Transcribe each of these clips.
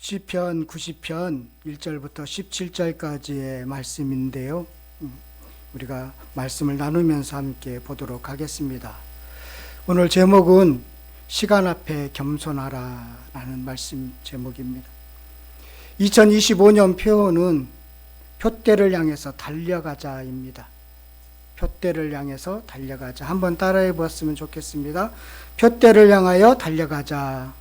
시편 90편 1절부터 17절까지의 말씀인데요. 우리가 말씀을 나누면서 함께 보도록 하겠습니다. 오늘 제목은 시간 앞에 겸손하라 라는 말씀 제목입니다. 2025년 표어는 표대를 향해서 달려가자입니다. 표대를 향해서 달려가자. 한번 따라해 보았으면 좋겠습니다. 표대를 향하여 달려가자.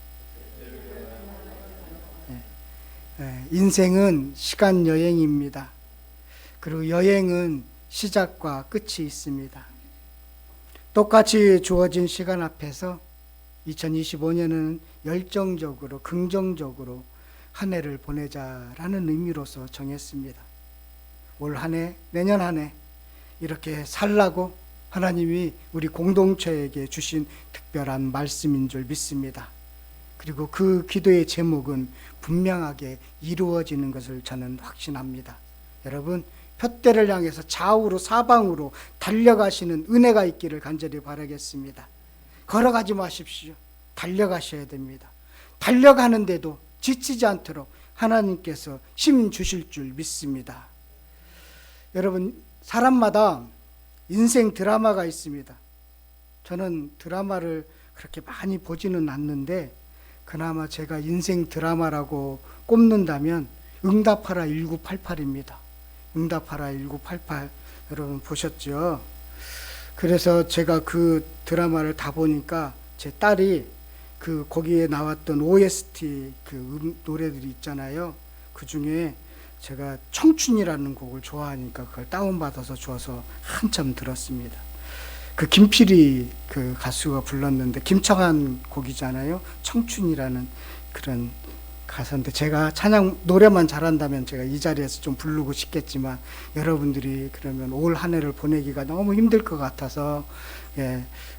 인생은 시간 여행입니다. 그리고 여행은 시작과 끝이 있습니다. 똑같이 주어진 시간 앞에서 2025년은 열정적으로 긍정적으로 한 해를 보내자라는 의미로서 정했습니다. 올 한 해, 내년 한 해 이렇게 살라고 하나님이 우리 공동체에게 주신 특별한 말씀인 줄 믿습니다. 그리고 그 기도의 제목은 분명하게 이루어지는 것을 저는 확신합니다. 여러분, 표대를 향해서 좌우로 사방으로 달려가시는 은혜가 있기를 간절히 바라겠습니다. 걸어가지 마십시오. 달려가셔야 됩니다. 달려가는데도 지치지 않도록 하나님께서 힘 주실 줄 믿습니다. 여러분, 사람마다 인생 드라마가 있습니다. 저는 드라마를 그렇게 많이 보지는 않는데 그나마 제가 인생 드라마라고 꼽는다면 응답하라 1988입니다. 응답하라 1988 여러분 보셨죠? 그래서 제가 그 드라마를 다 보니까 제 딸이 거기에 나왔던 OST 노래들이 있잖아요. 그 중에 제가 청춘이라는 곡을 좋아하니까 그걸 다운받아서 줘서 한참 들었습니다. 김필이 가수가 불렀는데 김청한 곡이잖아요. 청춘이라는 그런 가사인데 제가 찬양 노래만 잘한다면 제가 이 자리에서 좀 부르고 싶겠지만 여러분들이 그러면 올 한 해를 보내기가 너무 힘들 것 같아서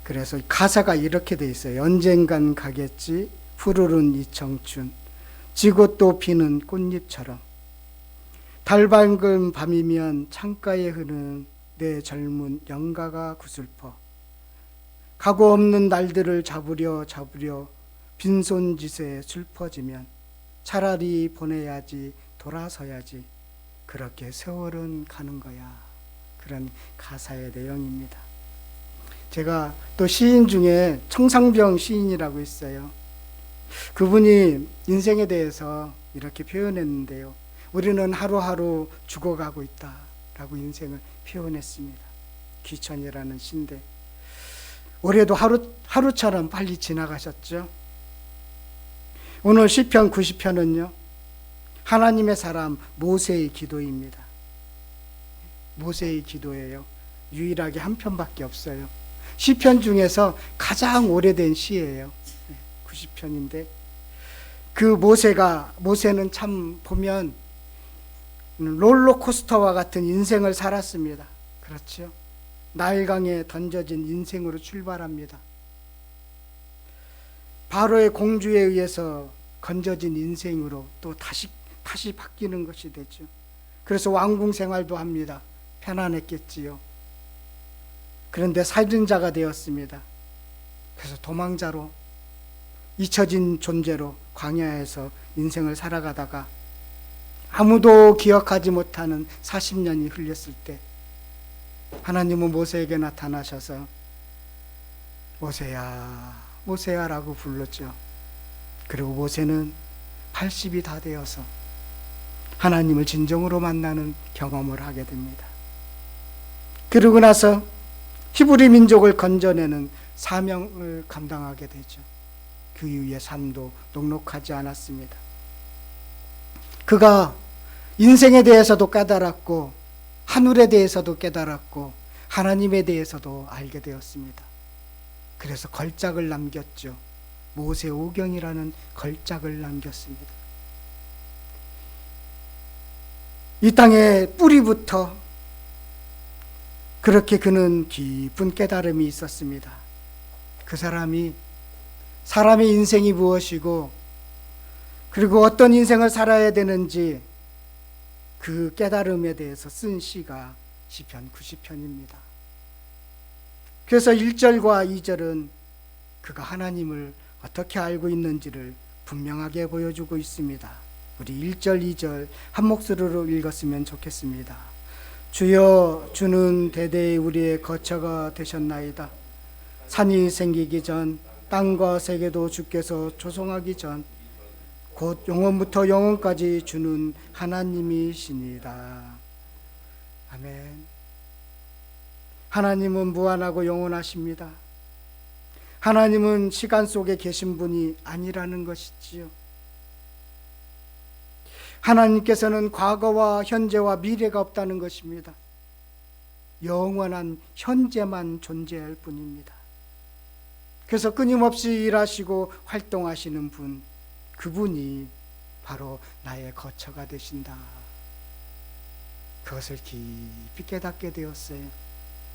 그래서 가사가 이렇게 돼 있어요. 언젠간 가겠지 푸르른 이 청춘 지고 또 피는 꽃잎처럼 달 밝은 밤이면 창가에 흐르는 내 젊은 영가가 구슬퍼 각오 없는 날들을 잡으려 빈손짓에 슬퍼지면 차라리 보내야지 돌아서야지 그렇게 세월은 가는 거야. 그런 가사의 내용입니다. 제가 또 시인 중에 청상병 시인이라고 있어요. 그분이 인생에 대해서 이렇게 표현했는데요. 우리는 하루하루 죽어가고 있다라고 인생을 표현했습니다. 귀천이라는 시인데 올해도 하루처럼 빨리 지나가셨죠. 오늘 시편 90편은요. 하나님의 사람 모세의 기도입니다. 모세의 기도예요. 유일하게 한 편밖에 없어요. 시편 중에서 가장 오래된 시예요. 90편인데 모세는 참 보면 롤러코스터와 같은 인생을 살았습니다. 그렇죠? 나일강에 던져진 인생으로 출발합니다. 바로의 공주에 의해서 건져진 인생으로 또 다시 바뀌는 것이 되죠. 그래서 왕궁 생활도 합니다. 편안했겠지요. 그런데 살인자가 되었습니다. 그래서 도망자로 잊혀진 존재로 광야에서 인생을 살아가다가 아무도 기억하지 못하는 40년이 흘렸을 때 하나님은 모세에게 나타나셔서 모세야, 모세야라고 불렀죠. 그리고 모세는 80이 다 되어서 하나님을 진정으로 만나는 경험을 하게 됩니다. 그러고 나서 히브리 민족을 건져내는 사명을 감당하게 되죠. 그 이후의 삶도 녹록하지 않았습니다. 그가 인생에 대해서도 깨달았고 하늘에 대해서도 깨달았고 하나님에 대해서도 알게 되었습니다. 그래서 걸작을 남겼죠. 모세오경이라는 걸작을 남겼습니다. 이 땅의 뿌리부터 그렇게 그는 깊은 깨달음이 있었습니다. 그 사람의 인생이 무엇이고 그리고 어떤 인생을 살아야 되는지 그 깨달음에 대해서 쓴 시가 시편 90편입니다. 그래서 1절과 2절은 그가 하나님을 어떻게 알고 있는지를 분명하게 보여주고 있습니다. 우리 1절, 2절 한 목소리로 읽었으면 좋겠습니다. 주여, 주는 대대에 우리의 거처가 되셨나이다. 산이 생기기 전, 땅과 세계도 주께서 조성하기 전, 곧 영원부터 영원까지 주는 하나님이시니이다. 아멘. 하나님은 무한하고 영원하십니다. 하나님은 시간 속에 계신 분이 아니라는 것이지요. 하나님께서는 과거와 현재와 미래가 없다는 것입니다. 영원한 현재만 존재할 뿐입니다. 그래서 끊임없이 일하시고 활동하시는 분, 그분이 바로 나의 거처가 되신다. 그것을 깊이 깨닫게 되었어요.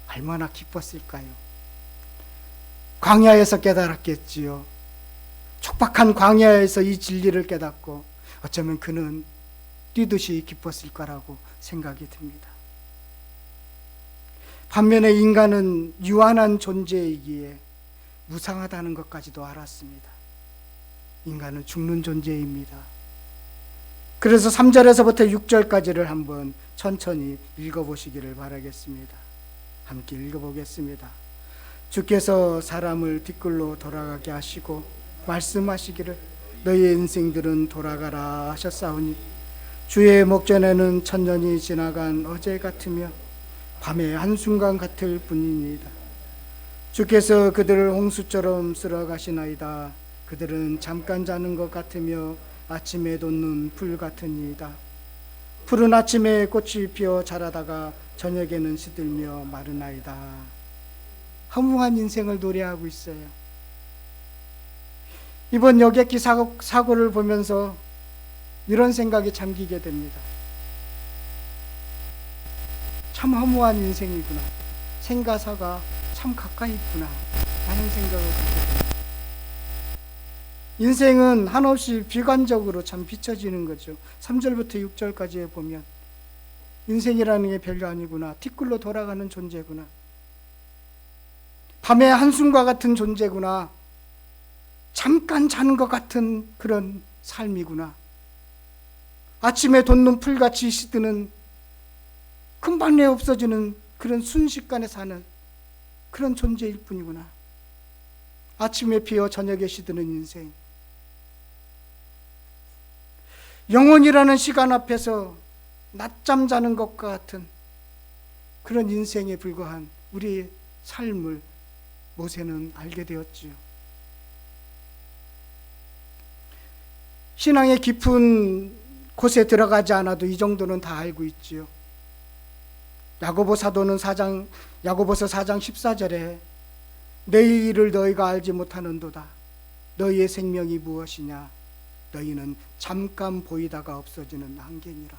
얼마나 기뻤을까요? 광야에서 깨달았겠지요. 촉박한 광야에서 이 진리를 깨닫고 어쩌면 그는 뛰듯이 기뻤을 거라고 생각이 듭니다. 반면에 인간은 유한한 존재이기에 무상하다는 것까지도 알았습니다. 인간은 죽는 존재입니다. 그래서 3절에서부터 6절까지를 한번 천천히 읽어보시기를 바라겠습니다. 함께 읽어보겠습니다. 주께서 사람을 뒷글로 돌아가게 하시고 말씀하시기를 너희의 인생들은 돌아가라 하셨사오니 주의 목전에는 천년이 지나간 어제 같으며 밤의 한순간 같을 뿐이니이다. 주께서 그들을 홍수처럼 쓸어가시나이다. 그들은 잠깐 자는 것 같으며 아침에 돋는 풀 같으니이다. 푸른 아침에 꽃이 피어 자라다가 저녁에는 시들며 마르나이다. 허무한 인생을 노래하고 있어요. 이번 여객기 사고를 보면서 이런 생각이 잠기게 됩니다. 참 허무한 인생이구나. 생가사가 참 가까이 있구나 라는 생각을 갖게 됩니다. 인생은 한없이 비관적으로 참 비춰지는 거죠. 3절부터 6절까지 보면 인생이라는 게 별거 아니구나. 티끌로 돌아가는 존재구나. 밤의 한숨과 같은 존재구나. 잠깐 자는 것 같은 그런 삶이구나. 아침에 돋는 풀같이 시드는 금방 내 없어지는 그런 순식간에 사는 그런 존재일 뿐이구나. 아침에 피어 저녁에 시드는 인생. 영원이라는 시간 앞에서 낮잠 자는 것과 같은 그런 인생에 불과한 우리의 삶을 모세는 알게 되었지요. 신앙의 깊은 곳에 들어가지 않아도 이 정도는 다 알고 있지요. 야고보서 4장 14절에 내 일을 너희가 알지 못하는도다. 너희의 생명이 무엇이냐? 너희는 잠깐 보이다가 없어지는 안개니라.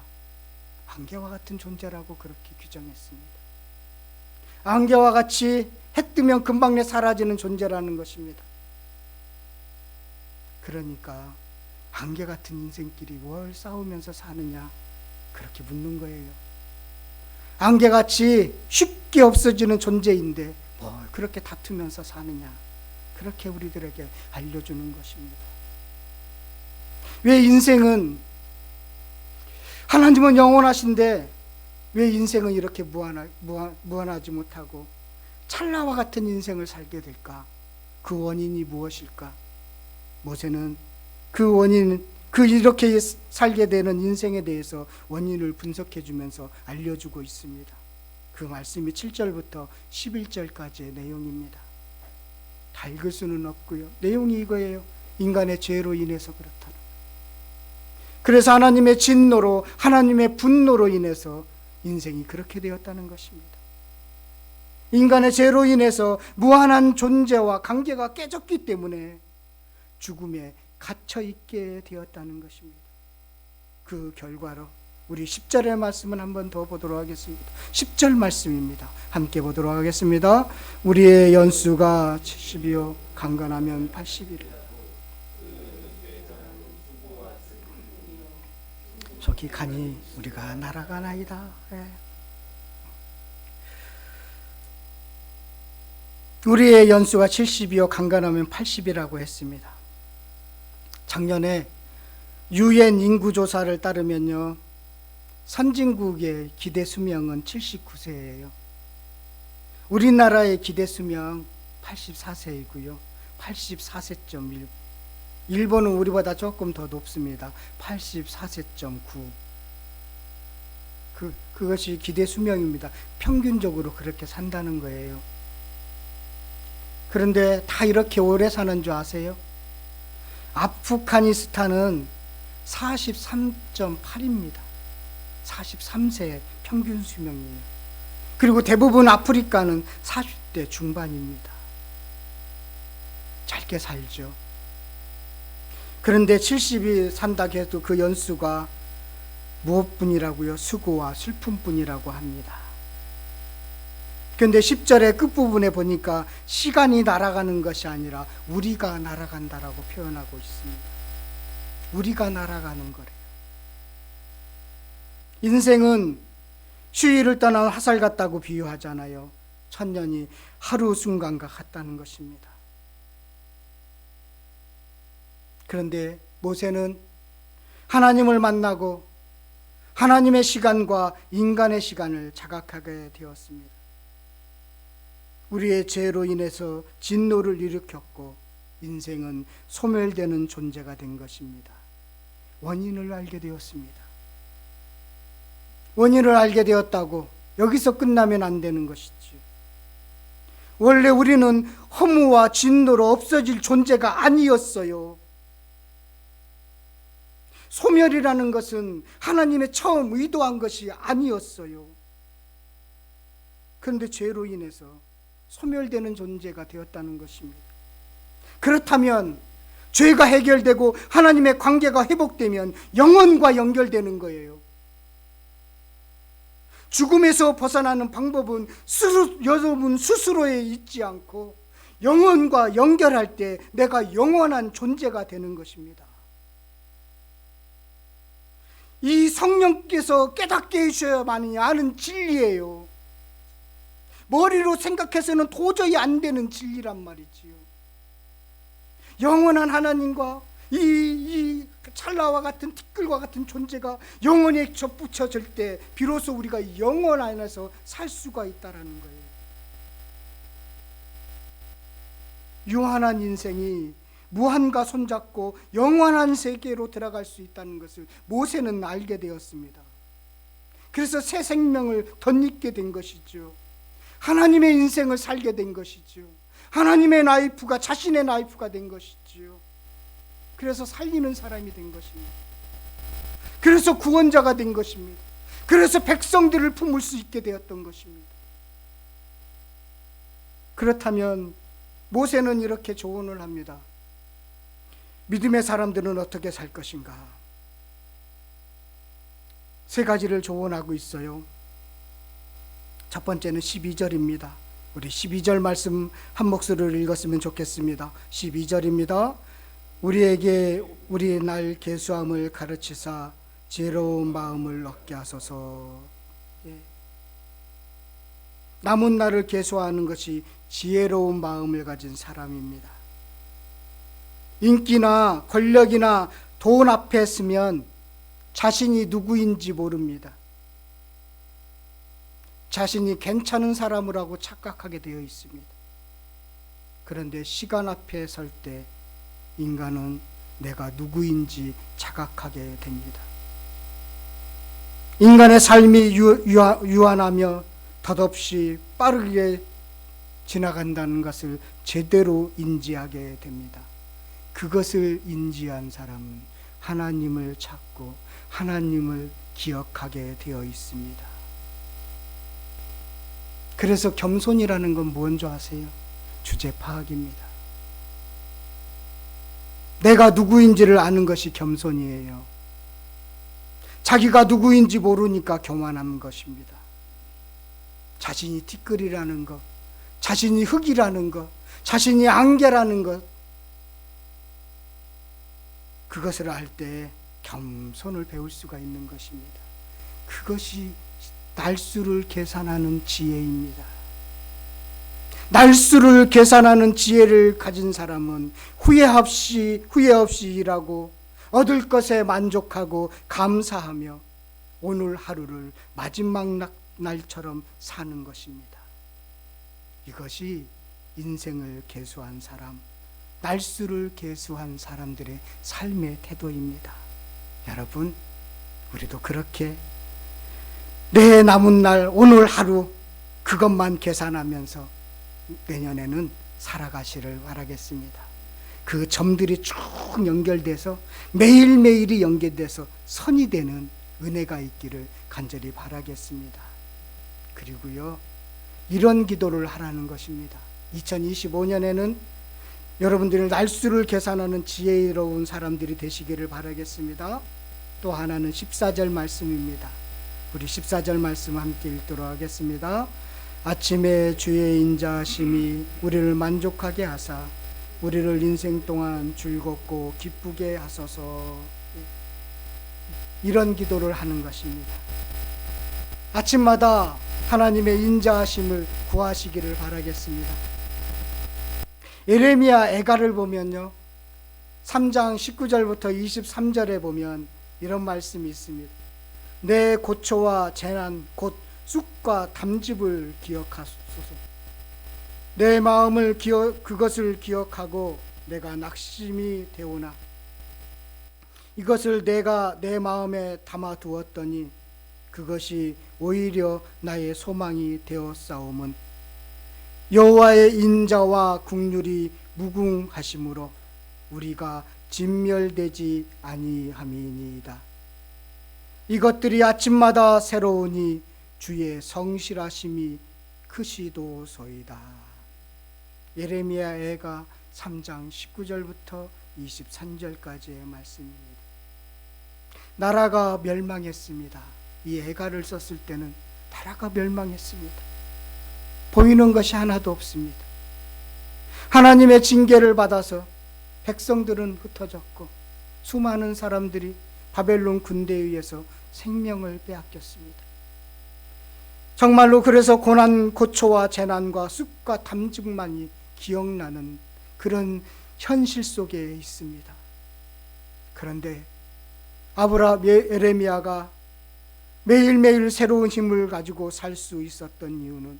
안개와 같은 존재라고 그렇게 규정했습니다. 안개와 같이 해 뜨면 금방 내 사라지는 존재라는 것입니다. 그러니까 안개 같은 인생끼리 뭘 싸우면서 사느냐 그렇게 묻는 거예요. 안개같이 쉽게 없어지는 존재인데 뭘 그렇게 다투면서 사느냐 그렇게 우리들에게 알려주는 것입니다. 왜 인생은 하나님은 영원하신데 왜 인생은 이렇게 무한하지 못하고 찰나와 같은 인생을 살게 될까? 그 원인이 무엇일까? 모세는 그 원인, 이렇게 살게 되는 인생에 대해서 원인을 분석해 주면서 알려주고 있습니다. 그 말씀이 7절부터 11절까지의 내용입니다. 다 읽을 수는 없고요. 내용이 이거예요. 인간의 죄로 인해서 그렇다는. 그래서 하나님의 진노로, 하나님의 분노로 인해서 인생이 그렇게 되었다는 것입니다. 인간의 죄로 인해서 무한한 존재와 관계가 깨졌기 때문에 죽음에 갇혀 있게 되었다는 것입니다. 그 결과로 우리 10절의 말씀을 한번 더 보도록 하겠습니다. 10절 말씀입니다. 함께 보도록 하겠습니다. 우리의 연수가 70이요 강건하면 80이라. 저기 가니 우리가 날아가나이다. 예. 우리의 연수가 70이요 강건하면 80이라고 했습니다. 작년에 UN 인구조사를 따르면요, 선진국의 기대 수명은 79세예요. 우리나라의 기대 수명 84세이고요. 84.1. 일본은 우리보다 조금 더 높습니다. 84.9. 그것이 기대 수명입니다. 평균적으로 그렇게 산다는 거예요. 그런데 다 이렇게 오래 사는 줄 아세요? 아프가니스탄은 43.8입니다. 43세 평균 수명이에요. 그리고 대부분 아프리카는 40대 중반입니다. 짧게 살죠. 그런데 70이 산다 해도 그 연수가 무엇뿐이라고요? 수고와 슬픔뿐이라고 합니다. 그런데 10절의 끝부분에 보니까 시간이 날아가는 것이 아니라 우리가 날아간다라고 표현하고 있습니다. 우리가 날아가는 거래요. 인생은 휴일을 떠난 화살 같다고 비유하잖아요. 천년이 하루 순간과 같다는 것입니다. 그런데 모세는 하나님을 만나고 하나님의 시간과 인간의 시간을 자각하게 되었습니다. 우리의 죄로 인해서 진노를 일으켰고 인생은 소멸되는 존재가 된 것입니다. 원인을 알게 되었습니다. 원인을 알게 되었다고 여기서 끝나면 안 되는 것이지요. 원래 우리는 허무와 진노로 없어질 존재가 아니었어요. 소멸이라는 것은 하나님의 처음 의도한 것이 아니었어요. 그런데 죄로 인해서 소멸되는 존재가 되었다는 것입니다. 그렇다면 죄가 해결되고 하나님의 관계가 회복되면 영혼과 연결되는 거예요. 죽음에서 벗어나는 방법은 여러분 스스로에 있지 않고 영혼과 연결할 때 내가 영원한 존재가 되는 것입니다. 이 성령께서 깨닫게 해주셔야만이 아는 진리예요. 머리로 생각해서는 도저히 안 되는 진리란 말이지요. 영원한 하나님과 이 찰나와 같은 티끌과 같은 존재가 영원에 접붙여질 때 비로소 우리가 영원 안에서 살 수가 있다라는 거예요. 유한한 인생이 무한과 손잡고 영원한 세계로 들어갈 수 있다는 것을 모세는 알게 되었습니다. 그래서 새 생명을 덧입게 된 것이죠. 하나님의 인생을 살게 된 것이죠. 하나님의 라이프가 자신의 라이프가 된 것이지요. 그래서 살리는 사람이 된 것입니다. 그래서 구원자가 된 것입니다. 그래서 백성들을 품을 수 있게 되었던 것입니다. 그렇다면 모세는 이렇게 조언을 합니다. 믿음의 사람들은 어떻게 살 것인가? 세 가지를 조언하고 있어요. 첫 번째는 12절입니다. 우리 12절 말씀 한 목소리로 읽었으면 좋겠습니다. 12절입니다. 우리에게 우리 날 계수함을 가르치사 지혜로운 마음을 얻게 하소서. 남은 날을 계수하는 것이 지혜로운 마음을 가진 사람입니다. 인기나 권력이나 돈 앞에 서면 자신이 누구인지 모릅니다. 자신이 괜찮은 사람이라고 착각하게 되어 있습니다. 그런데 시간 앞에 설 때 인간은 내가 누구인지 자각하게 됩니다. 인간의 삶이 유한하며 덧없이 빠르게 지나간다는 것을 제대로 인지하게 됩니다. 그것을 인지한 사람은 하나님을 찾고 하나님을 기억하게 되어 있습니다. 그래서 겸손이라는 건 뭔지 아세요? 주제 파악입니다. 내가 누구인지를 아는 것이 겸손이에요. 자기가 누구인지 모르니까 교만한 것입니다. 자신이 티끌이라는 것, 자신이 흙이라는 것, 자신이 안개라는 것, 그것을 알 때 겸손을 배울 수가 있는 것입니다. 그것이 날수를 계산하는 지혜입니다. 날수를 계산하는 지혜를 가진 사람은 후회 없이 일하고 얻을 것에 만족하고 감사하며 오늘 하루를 마지막 날처럼 사는 것입니다. 이것이 인생을 계수한 사람, 날수를 계수한 사람들의 삶의 태도입니다. 여러분, 우리도 그렇게 내 남은 날 오늘 하루 그것만 계산하면서 내년에는 살아가시를 바라겠습니다. 그 점들이 쭉 연결돼서 매일매일이 연결돼서 선이 되는 은혜가 있기를 간절히 바라겠습니다. 그리고요, 이런 기도를 하라는 것입니다. 2025년에는 여러분들이 날수를 계산하는 지혜로운 사람들이 되시기를 바라겠습니다. 또 하나는 14절 말씀입니다. 우리 14절 말씀 함께 읽도록 하겠습니다. 아침에 주의 인자하심이 우리를 만족하게 하사 우리를 인생 동안 즐겁고 기쁘게 하소서. 이런 기도를 하는 것입니다. 아침마다 하나님의 인자하심을 구하시기를 바라겠습니다. 예레미야 애가를 보면요, 3장 19절부터 23절에 보면 이런 말씀이 있습니다. 내 고초와 재난 곧 쑥과 담즙을 기억하소서. 내 마음을 그것을 기억하고 내가 낙심이 되오나 이것을 내가 내 마음에 담아 두었더니 그것이 오히려 나의 소망이 되었사오면 여호와의 인자와 긍휼이 무궁하심으로 우리가 진멸되지 아니함이니이다. 이것들이 아침마다 새로우니 주의 성실하심이 크시도소이다. 예레미야 애가 3장 19절부터 23절까지의 말씀입니다. 나라가 멸망했습니다. 이 애가를 썼을 때는 나라가 멸망했습니다. 보이는 것이 하나도 없습니다. 하나님의 징계를 받아서 백성들은 흩어졌고 수많은 사람들이 바벨론 군대에 의해서 생명을 빼앗겼습니다. 정말로 그래서 고난, 고초와 재난과 쑥과 담즙만이 기억나는 그런 현실 속에 있습니다. 그런데 예레미야가 매일매일 새로운 힘을 가지고 살 수 있었던 이유는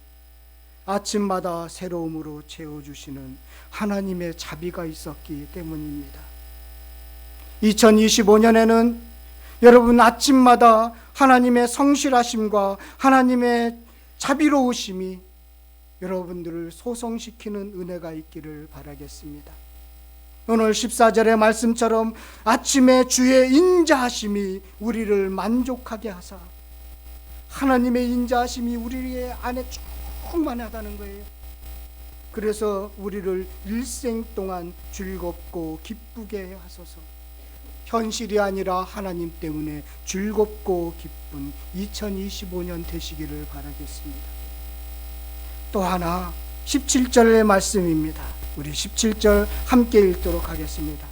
아침마다 새로움으로 채워주시는 하나님의 자비가 있었기 때문입니다. 2025년에는 여러분 아침마다 하나님의 성실하심과 하나님의 자비로우심이 여러분들을 소성시키는 은혜가 있기를 바라겠습니다. 오늘 14절의 말씀처럼 아침에 주의 인자하심이 우리를 만족하게 하사, 하나님의 인자하심이 우리 안에 충만하다는 거예요. 그래서 우리를 일생 동안 즐겁고 기쁘게 하소서. 현실이 아니라 하나님 때문에 즐겁고 기쁜 2025년 되시기를 바라겠습니다. 또 하나 17절의 말씀입니다. 우리 17절 함께 읽도록 하겠습니다.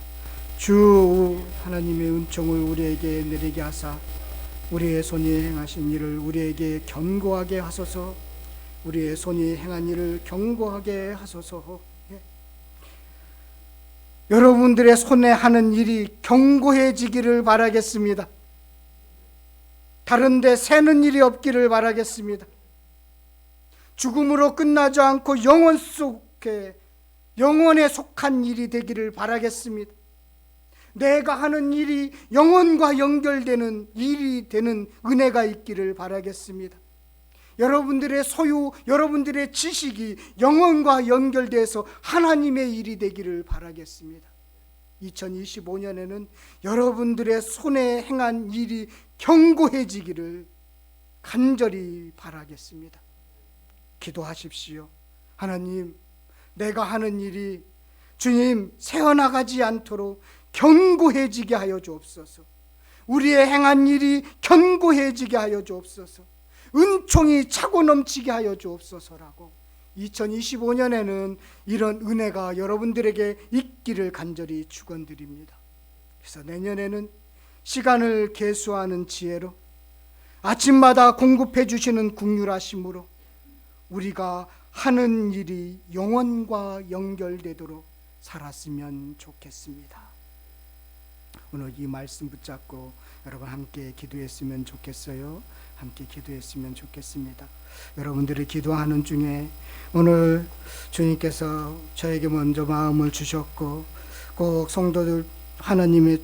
주 하나님의 은총을 우리에게 내리게 하사 우리의 손이 행하신 일을 우리에게 견고하게 하소서. 우리의 손이 행한 일을 견고하게 하소서. 여러분들의 손에 하는 일이 견고해지기를 바라겠습니다. 다른 데 새는 일이 없기를 바라겠습니다. 죽음으로 끝나지 않고 영원에 속한 일이 되기를 바라겠습니다. 내가 하는 일이 영원과 연결되는 일이 되는 은혜가 있기를 바라겠습니다. 여러분들의 소유, 여러분들의 지식이 영혼과 연결돼서 하나님의 일이 되기를 바라겠습니다. 2025년에는 여러분들의 손에 행한 일이 견고해지기를 간절히 바라겠습니다. 기도하십시오. 하나님, 내가 하는 일이 주님 새어나가지 않도록 견고해지게 하여 주옵소서. 우리의 행한 일이 견고해지게 하여 주옵소서. 은총이 차고 넘치게 하여 주옵소서라고 2025년에는 이런 은혜가 여러분들에게 있기를 간절히 축원드립니다. 그래서 내년에는 시간을 계수하는 지혜로 아침마다 공급해 주시는 긍휼하심으로 우리가 하는 일이 영원과 연결되도록 살았으면 좋겠습니다. 오늘 이 말씀 붙잡고 여러분 함께 기도했으면 좋겠어요. 함께 기도했으면 좋겠습니다. 여러분들이 기도하는 중에 오늘 주님께서 저에게 먼저 마음을 주셨고 꼭 성도들 하나님의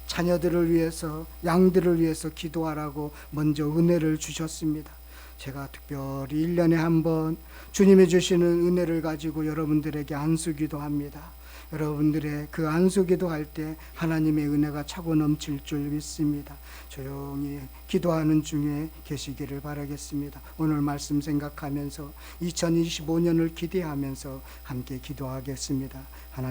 자녀들을 위해서 양들을 위해서 기도하라고 먼저 은혜를 주셨습니다. 제가 특별히 1년에 한 번 주님이 주시는 은혜를 가지고 여러분들에게 안수기도 합니다. 여러분들의 그 안수기도 할 때 하나님의 은혜가 차고 넘칠 줄 믿습니다. 조용히 기도하는 중에 계시기를 바라겠습니다. 오늘 말씀 생각하면서 2025년을 기대하면서 함께 기도하겠습니다. 하나님